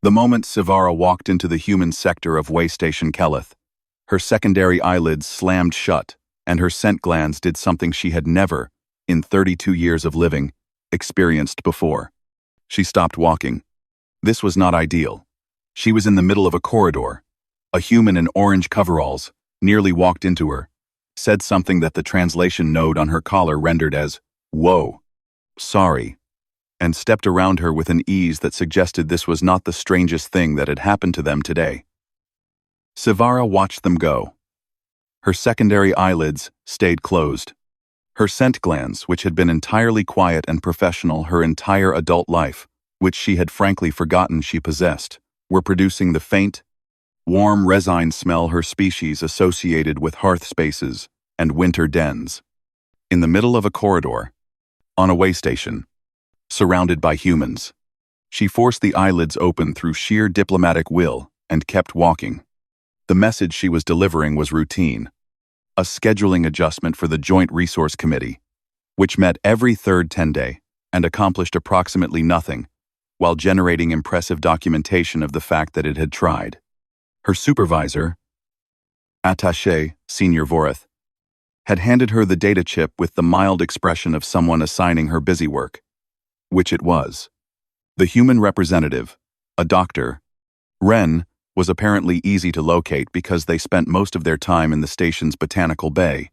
The moment Sivara walked into the human sector of Waystation Keleth, her secondary eyelids slammed shut, and her scent glands did something she had never, in 32 years of living, experienced before. She stopped walking. This was not ideal. She was in the middle of a corridor. A human in orange coveralls nearly walked into her, said something that the translation node on her collar rendered as, "Whoa, sorry," and stepped around her with an ease that suggested this was not the strangest thing that had happened to them today. Sivara watched them go. Her secondary eyelids stayed closed. Her scent glands, which had been entirely quiet and professional her entire adult life, which she had frankly forgotten she possessed, were producing the faint, warm resin smell her species associated with hearth spaces and winter dens. In the middle of a corridor, on a way station, surrounded by humans, she forced the eyelids open through sheer diplomatic will and kept walking. The message she was delivering was routine, a scheduling adjustment for the Joint Resource Committee, which met every third 10-day and accomplished approximately nothing, while generating impressive documentation of the fact that it had tried. Her supervisor, Attaché Senior Voreth, had handed her the data chip with the mild expression of someone assigning her busy work, which it was. The human representative, a doctor, Ren, was apparently easy to locate because they spent most of their time in the station's botanical bay,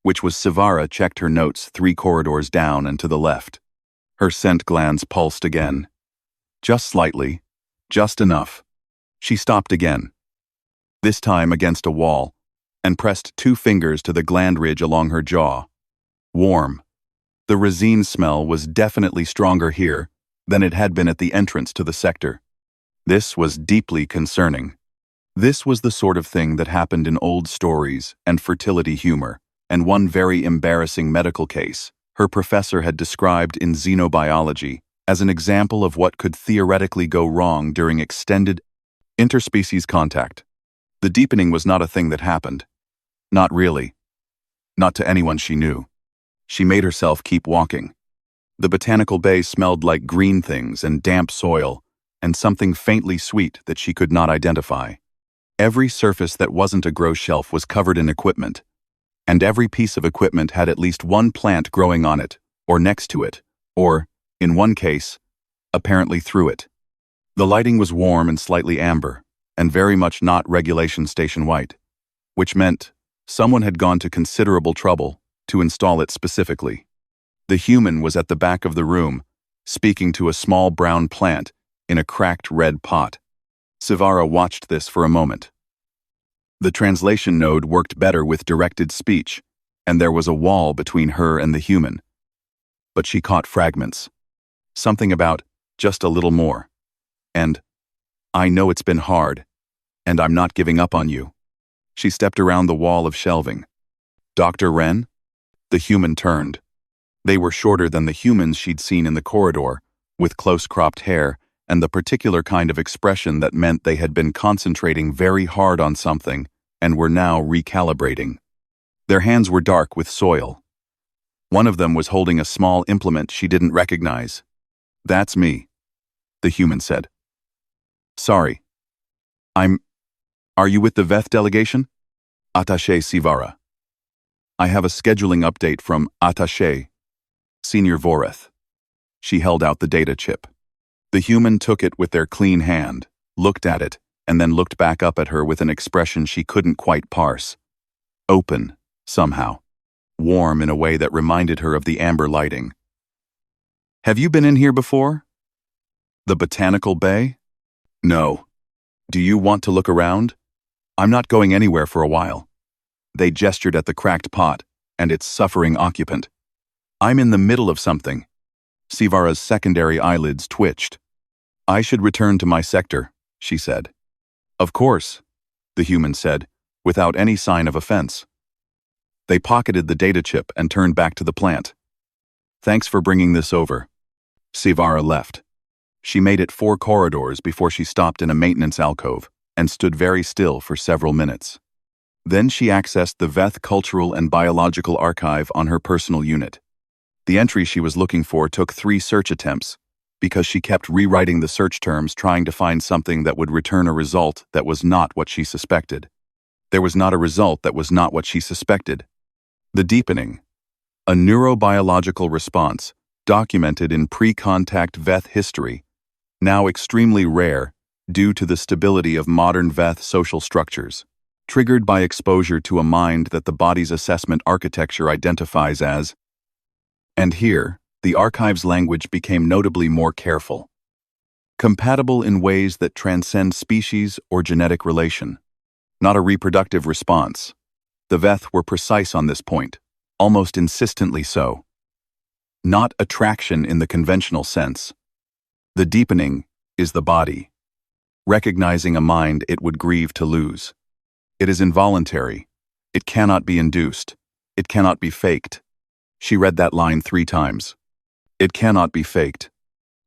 which was Sivara checked her notes 3 corridors down and to the left. Her scent glands pulsed again. Just slightly, just enough. She stopped again, this time against a wall, and pressed 2 fingers to the gland ridge along her jaw. Warm. The resin smell was definitely stronger here than it had been at the entrance to the sector. This was deeply concerning. This was the sort of thing that happened in old stories and fertility humor, and one very embarrassing medical case her professor had described in xenobiology as an example of what could theoretically go wrong during extended interspecies contact. The deepening was not a thing that happened. Not really. Not to anyone she knew. She made herself keep walking. The botanical bay smelled like green things and damp soil, and something faintly sweet that she could not identify. Every surface that wasn't a grow shelf was covered in equipment, and every piece of equipment had at least one plant growing on it, or next to it, or, in one case, apparently through it. The lighting was warm and slightly amber, and very much not regulation station white, which meant someone had gone to considerable trouble to install it specifically. The human was at the back of the room, speaking to a small brown plant in a cracked red pot. Sivara watched this for a moment. The translation node worked better with directed speech, and there was a wall between her and the human. But she caught fragments. Something about just a little more. And, "I know it's been hard, and I'm not giving up on you." She stepped around the wall of shelving. "Dr. Ren?" The human turned. They were shorter than the humans she'd seen in the corridor, with close-cropped hair and the particular kind of expression that meant they had been concentrating very hard on something and were now recalibrating. Their hands were dark with soil. One of them was holding a small implement she didn't recognize. "That's me," the human said. "Sorry. Are you with the Veth delegation?" Attaché Sivara. "I have a scheduling update from Attaché Senior Voreth." She held out the data chip. The human took it with their clean hand, looked at it, and then looked back up at her with an expression she couldn't quite parse. Open, somehow. Warm in a way that reminded her of the amber lighting. "Have you been in here before?" "The botanical bay?" "No. Do you want to look around? I'm not going anywhere for a while." They gestured at the cracked pot and its suffering occupant. "I'm in the middle of something." Sivara's secondary eyelids twitched. "I should return to my sector," she said. "Of course," the human said, without any sign of offense. They pocketed the data chip and turned back to the plant. "Thanks for bringing this over." Sivara left. She made it 4 corridors before she stopped in a maintenance alcove and stood very still for several minutes. Then she accessed the Veth Cultural and Biological Archive on her personal unit. The entry she was looking for took 3 search attempts, because she kept rewriting the search terms trying to find something that would return a result that was not what she suspected. There was not a result that was not what she suspected. The deepening. A neurobiological response, documented in pre-contact Veth history, now extremely rare due to the stability of modern Veth social structures, triggered by exposure to a mind that the body's assessment architecture identifies as. And here, the archive's language became notably more careful. Compatible in ways that transcend species or genetic relation. Not a reproductive response. The Veth were precise on this point, almost insistently so. Not attraction in the conventional sense. The deepening is the body, recognizing a mind it would grieve to lose. It is involuntary. It cannot be induced. It cannot be faked. She read that line 3 times. It cannot be faked.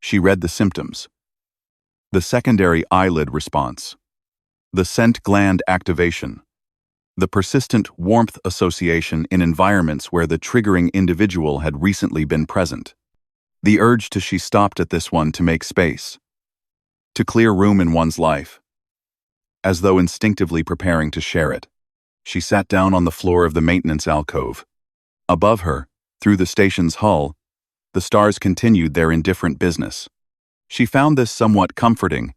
She read the symptoms. The secondary eyelid response. The scent gland activation. The persistent warmth association in environments where the triggering individual had recently been present. The urge to she stopped at this one to make space. To clear room in one's life. As though instinctively preparing to share it. She sat down on the floor of the maintenance alcove. Above her, through the station's hull, the stars continued their indifferent business. She found this somewhat comforting,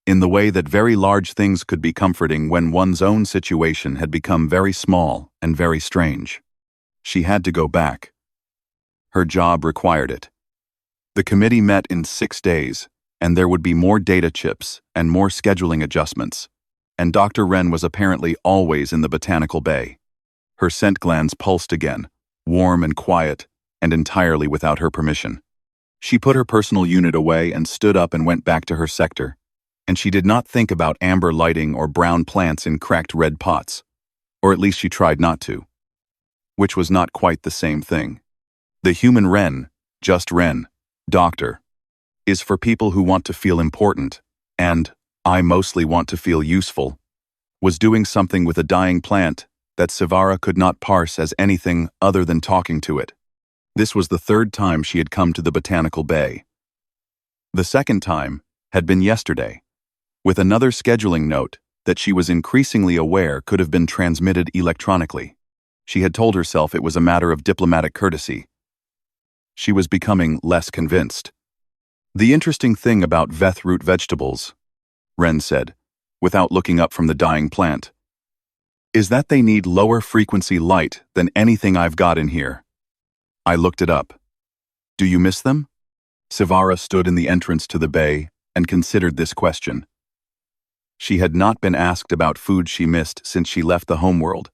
in the way that very large things could be comforting when one's own situation had become very small and very strange. She had to go back. Her job required it. The committee met in 6 days, and there would be more data chips and more scheduling adjustments, and Dr. Wren was apparently always in the botanical bay. Her scent glands pulsed again, warm and quiet, and entirely without her permission. She put her personal unit away and stood up and went back to her sector, and she did not think about amber lighting or brown plants in cracked red pots, or at least she tried not to, which was not quite the same thing. The human Wren, just Wren, doctor, is for people who want to feel important, and, I mostly want to feel useful, was doing something with a dying plant that Sivara could not parse as anything other than talking to it. This was the 3rd time she had come to the botanical bay. The 2nd time had been yesterday, with another scheduling note that she was increasingly aware could have been transmitted electronically. She had told herself it was a matter of diplomatic courtesy. She was becoming less convinced. The interesting thing about Veth root vegetables, Wren said, without looking up from the dying plant, is that they need lower frequency light than anything I've got in here. I looked it up. Do you miss them? Sivara stood in the entrance to the bay and considered this question. She had not been asked about food she missed since she left the homeworld.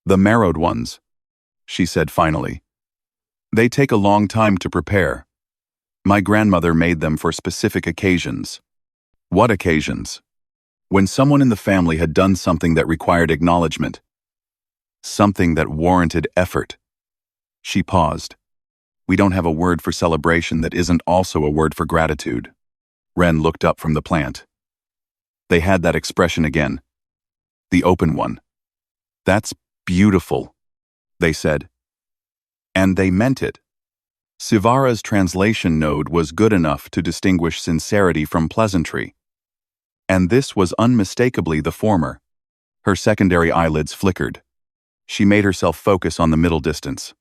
The marrowed ones, she said finally. They take a long time to prepare. My grandmother made them for specific occasions. What occasions? When someone in the family had done something that required acknowledgement. Something that warranted effort. She paused. We don't have a word for celebration that isn't also a word for gratitude. Wren looked up from the plant. They had that expression again. The open one. That's beautiful, they said. And they meant it. Sivara's translation node was good enough to distinguish sincerity from pleasantry. And this was unmistakably the former. Her secondary eyelids flickered. She made herself focus on the middle distance.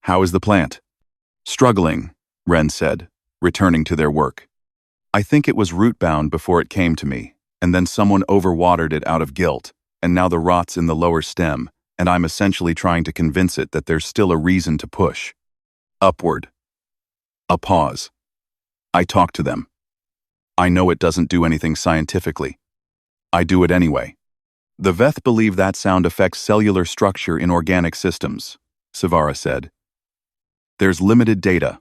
How is the plant? Struggling, Wren said, returning to their work. I think it was root-bound before it came to me, and then someone overwatered it out of guilt, and now the rot's in the lower stem, and I'm essentially trying to convince it that there's still a reason to push. Upward. A pause. I talk to them. I know it doesn't do anything scientifically. I do it anyway. The Veth believe that sound affects cellular structure in organic systems, Sivara said. There's limited data.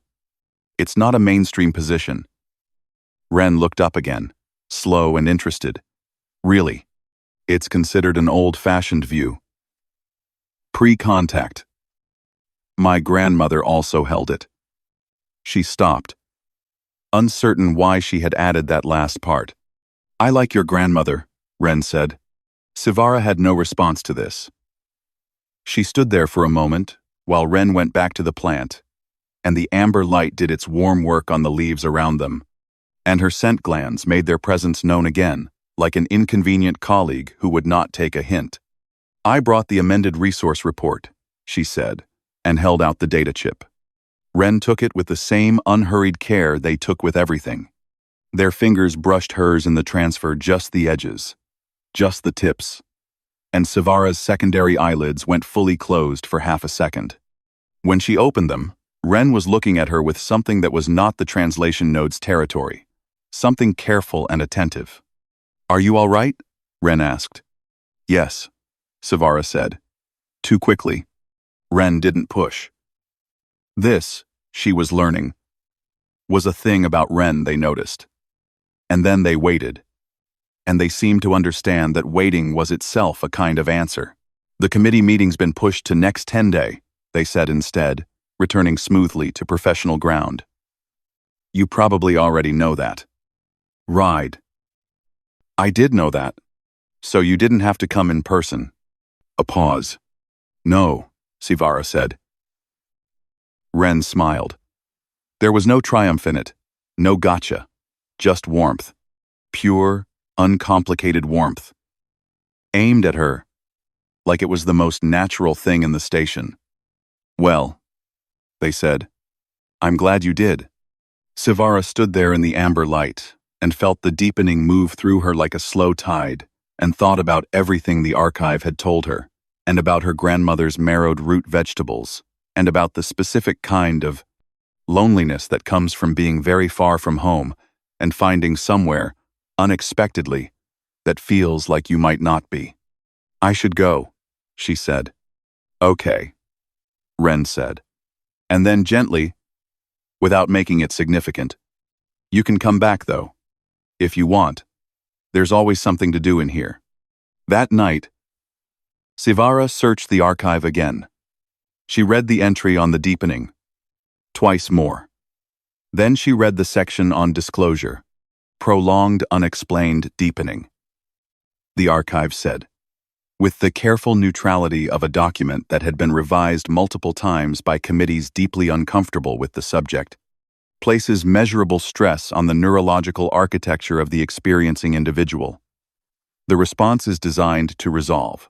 It's not a mainstream position. Wren looked up again, slow and interested. Really? It's considered an old-fashioned view. Pre-contact. My grandmother also held it. She stopped, uncertain why she had added that last part. I like your grandmother, Wren said. Sivara had no response to this. She stood there for a moment, while Wren went back to the plant. and the amber light did its warm work on the leaves around them. And her scent glands made their presence known again, like an inconvenient colleague who would not take a hint. "I brought the amended resource report," she said, and held out the data chip. Wren took it with the same unhurried care they took with everything. Their fingers brushed hers in the transfer, just the edges, just the tips. And Sivara's secondary eyelids went fully closed for half a second. When she opened them, Wren was looking at her with something that was not the translation node's territory, something careful and attentive. "Are you all right?" Wren asked. "Yes," Sivara said. Too quickly. Wren didn't push. This, she was learning, was a thing about Wren they noticed. And then they waited. And they seemed to understand that waiting was itself a kind of answer. "The committee meeting's been pushed to next 10-day, they said instead, returning smoothly to professional ground. "You probably already know that." "Right. I did know that. So you didn't have to come in person." A pause. "No," Sivara said. Wren smiled. There was no triumph in it, no gotcha, just warmth. Pure, uncomplicated warmth. Aimed at her, like it was the most natural thing in the station. "Well," they said, "I'm glad you did." Sivara stood there in the amber light and felt the deepening move through her like a slow tide, and thought about everything the archive had told her, and about her grandmother's marrowed root vegetables, and about the specific kind of loneliness that comes from being very far from home and finding somewhere, unexpectedly, that feels like you might not be. "I should go," she said. "Okay," Wren said. And then gently, without making it significant, "You can come back, though. If you want. There's always something to do in here." That night, Sivara searched the archive again. She read the entry on the deepening. Twice more. Then she read the section on disclosure. Prolonged, unexplained deepening. The archive said, with the careful neutrality of a document that had been revised multiple times by committees deeply uncomfortable with the subject, places measurable stress on the neurological architecture of the experiencing individual. The response is designed to resolve.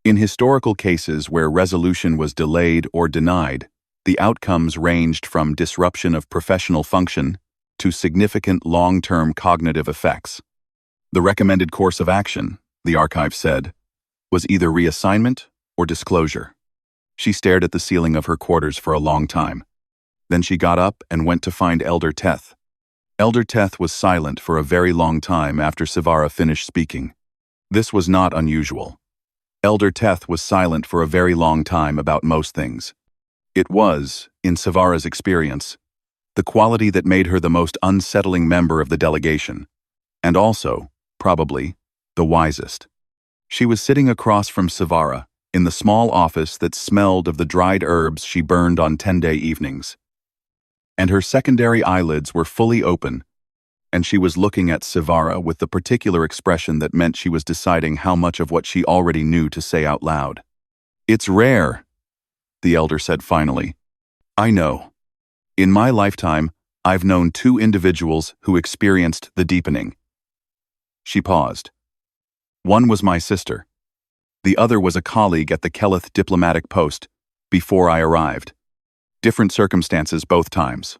In historical cases where resolution was delayed or denied, the outcomes ranged from disruption of professional function to significant long-term cognitive effects. The recommended course of action, the archive said, was either reassignment or disclosure. She stared at the ceiling of her quarters for a long time. Then she got up and went to find Elder Teth. Elder Teth was silent for a very long time after Sivara finished speaking. This was not unusual. Elder Teth was silent for a very long time about most things. It was, in Sivara's experience, the quality that made her the most unsettling member of the delegation, and also, probably, the wisest. She was sitting across from Sivara, in the small office that smelled of the dried herbs she burned on 10-day evenings. And her secondary eyelids were fully open, and she was looking at Sivara with the particular expression that meant she was deciding how much of what she already knew to say out loud. "It's rare," the elder said finally. "I know. In my lifetime, I've known 2 individuals who experienced the deepening." She paused. One was my sister. The other was a colleague at the Kelith diplomatic post, before I arrived. Different circumstances both times.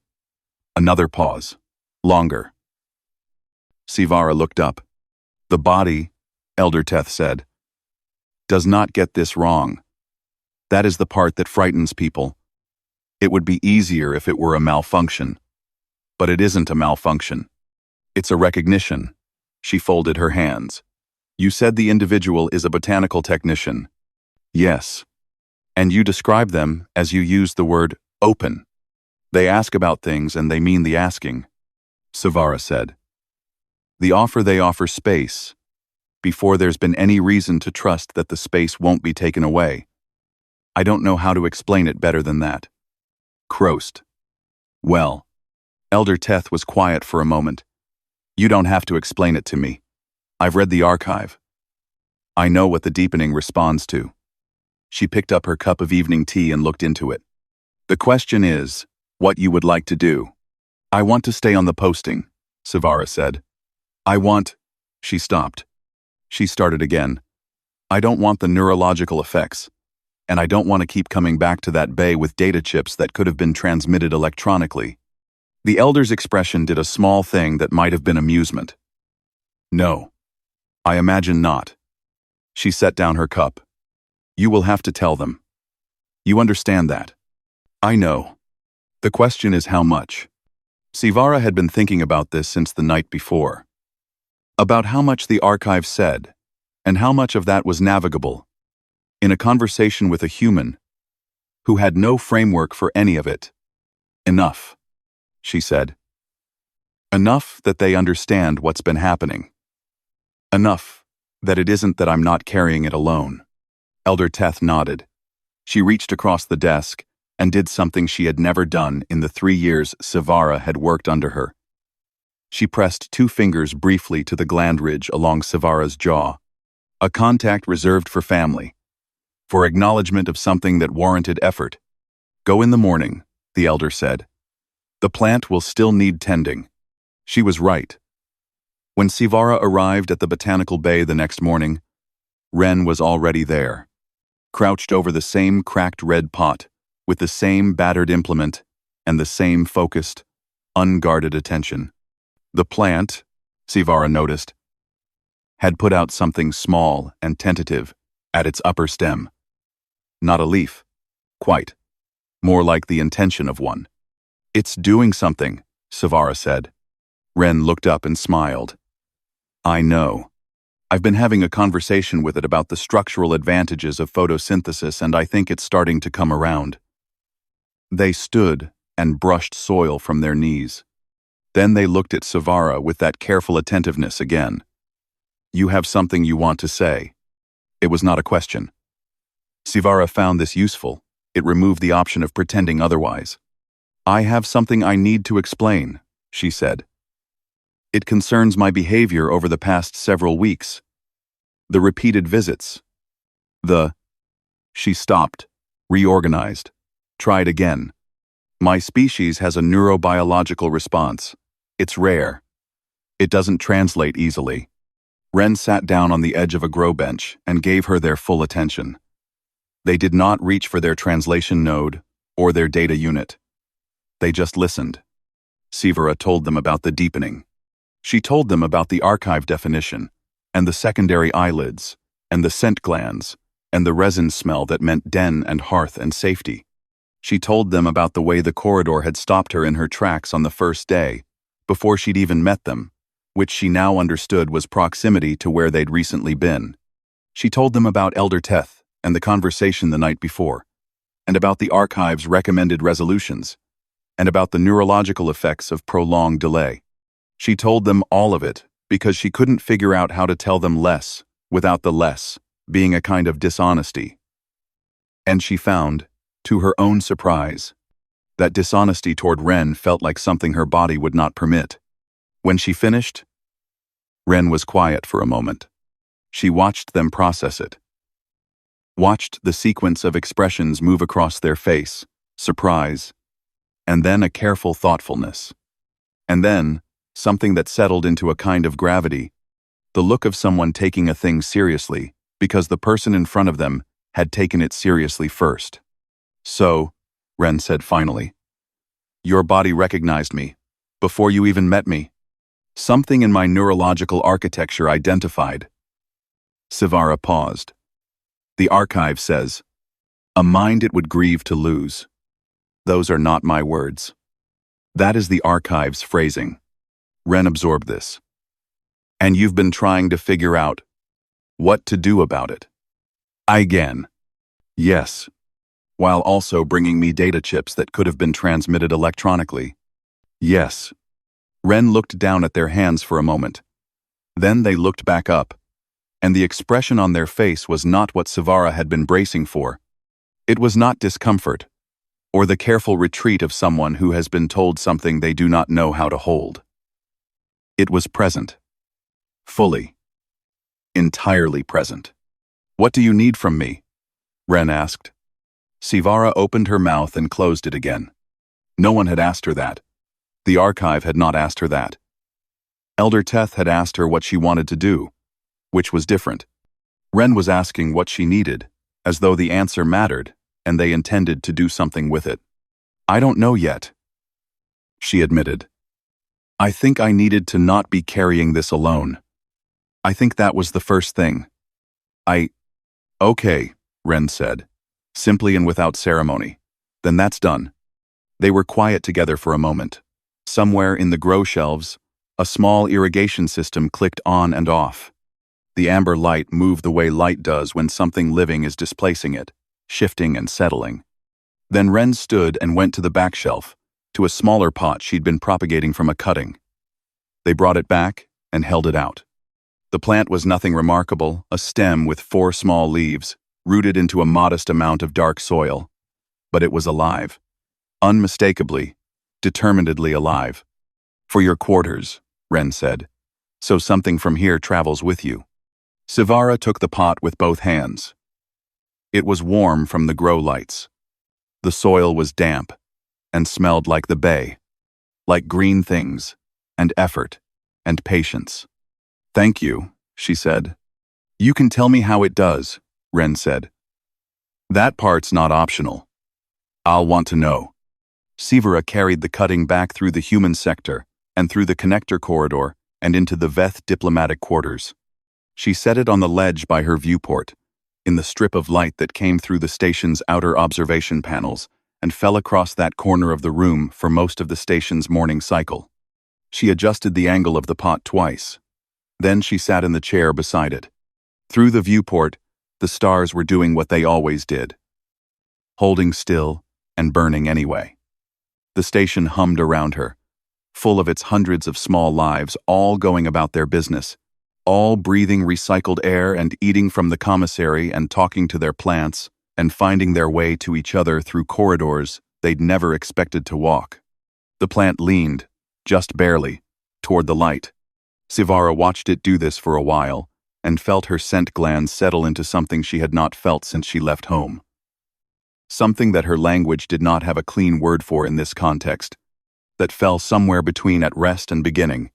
Another pause. Longer. Sivara looked up. "The body," Elder Teth said, "does not get this wrong. That is the part that frightens people. It would be easier if it were a malfunction. But it isn't a malfunction. It's a recognition." She folded her hands. "You said the individual is a botanical technician." "Yes. And you describe them as you use the word open. They ask about things and they mean the asking," Sivara said. They offer space, before there's been any reason to trust that the space won't be taken away. I don't know how to explain it better than that." Croast. "Well," Elder Teth was quiet for a moment. "You don't have to explain it to me. I've read the archive. I know what the deepening responds to." She picked up her cup of evening tea and looked into it. "The question is, What you would like to do. I want to stay on the posting, Sivara said. She stopped. She started again. I don't want the neurological effects. And I don't want to keep coming back to that bay with data chips that could have been transmitted electronically. The elder's expression did a small thing that might have been amusement. No. I imagine not. She set down her cup. You will have to tell them. You understand that. I know. The question is how much. Sivara had been thinking about this since the night before. About how much the archive said, and how much of that was navigable. In a conversation with a human who had no framework for any of it. Enough, she said. Enough that they understand what's been happening. Enough that it isn't that I'm not carrying it alone. Elder Teth nodded. She reached across the desk and did something she had never done in the 3 years Sivara had worked under her. She pressed 2 fingers briefly to the gland ridge along Sivara's jaw, a contact reserved for family, for acknowledgement of something that warranted effort. Go in the morning, the elder said. The plant will still need tending. She was right. When Sivara arrived at the botanical bay the next morning, Ren was already there, crouched over the same cracked red pot, with the same battered implement and the same focused, unguarded attention. The plant, Sivara noticed, had put out something small and tentative at its upper stem. Not a leaf, quite. More like the intention of one. It's doing something, Sivara said. Ren looked up and smiled. I know. I've been having a conversation with it about the structural advantages of photosynthesis, and I think it's starting to come around. They stood and brushed soil from their knees. Then they looked at Sivara with that careful attentiveness again. You have something you want to say. It was not a question. Sivara found this useful. It removed the option of pretending otherwise. I have something I need to explain, she said. It concerns my behavior over the past several weeks. The repeated visits. She stopped, reorganized, tried again. My species has a neurobiological response. It's rare. It doesn't translate easily. Ren sat down on the edge of a grow bench and gave her their full attention. They did not reach for their translation node or their data unit. They just listened. Sivara told them about the deepening. She told them about the archive definition, and the secondary eyelids, and the scent glands, and the resin smell that meant den and hearth and safety. She told them about the way the corridor had stopped her in her tracks on the first day, before she'd even met them, which she now understood was proximity to where they'd recently been. She told them about Elder Teth and the conversation the night before, and about the archive's recommended resolutions, and about the neurological effects of prolonged delay. She told them all of it because she couldn't figure out how to tell them less without the less being a kind of dishonesty. And she found, to her own surprise, that dishonesty toward Ren felt like something her body would not permit. When she finished, Ren was quiet for a moment. She watched them process it. Watched the sequence of expressions move across their face, surprise, and then a careful thoughtfulness. And then, something that settled into a kind of gravity, the look of someone taking a thing seriously because the person in front of them had taken it seriously first. So, Ren said finally, your body recognized me, before you even met me. Something in my neurological architecture identified. Sivara paused. The archive says, a mind it would grieve to lose. Those are not my words. That is the archive's phrasing. Ren absorbed this. And you've been trying to figure out what to do about it. Again. Yes. While also bringing me data chips that could have been transmitted electronically. Yes. Ren looked down at their hands for a moment. Then they looked back up, and the expression on their face was not what Sivara had been bracing for. It was not discomfort, or the careful retreat of someone who has been told something they do not know how to hold. It was present. Fully. Entirely present. What do you need from me? Ren asked. Sivara opened her mouth and closed it again. No one had asked her that. The archive had not asked her that. Elder Teth had asked her what she wanted to do, which was different. Ren was asking what she needed, as though the answer mattered, and they intended to do something with it. I don't know yet, she admitted. I think I needed to not be carrying this alone. I think that was the first thing. Okay, Ren said, simply and without ceremony. Then that's done. They were quiet together for a moment. Somewhere in the grow shelves, a small irrigation system clicked on and off. The amber light moved the way light does when something living is displacing it, shifting and settling. Then Ren stood and went to the back shelf, to a smaller pot she'd been propagating from a cutting. They brought it back and held it out. The plant was nothing remarkable, a stem with 4 small leaves, rooted into a modest amount of dark soil. But it was alive. Unmistakably, determinedly alive. For your quarters, Ren said. So something from here travels with you. Sivara took the pot with both hands. It was warm from the grow lights. The soil was damp and smelled like the bay, like green things, and effort, and patience. Thank you, she said. You can tell me how it does, Ren said. That part's not optional. I'll want to know. Sivara carried the cutting back through the human sector and through the connector corridor and into the Veth diplomatic quarters. She set it on the ledge by her viewport, in the strip of light that came through the station's outer observation panels and fell across that corner of the room for most of the station's morning cycle. She adjusted the angle of the pot twice. Then she sat in the chair beside it. Through the viewport, the stars were doing what they always did, holding still and burning anyway. The station hummed around her, full of its hundreds of small lives, all going about their business, all breathing recycled air and eating from the commissary and talking to their plants and finding their way to each other through corridors they'd never expected to walk. The plant leaned, just barely, toward the light. Sivara watched it do this for a while and felt her scent glands settle into something she had not felt since she left home. Something that her language did not have a clean word for in this context, that fell somewhere between at rest and beginning,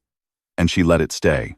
and she let it stay.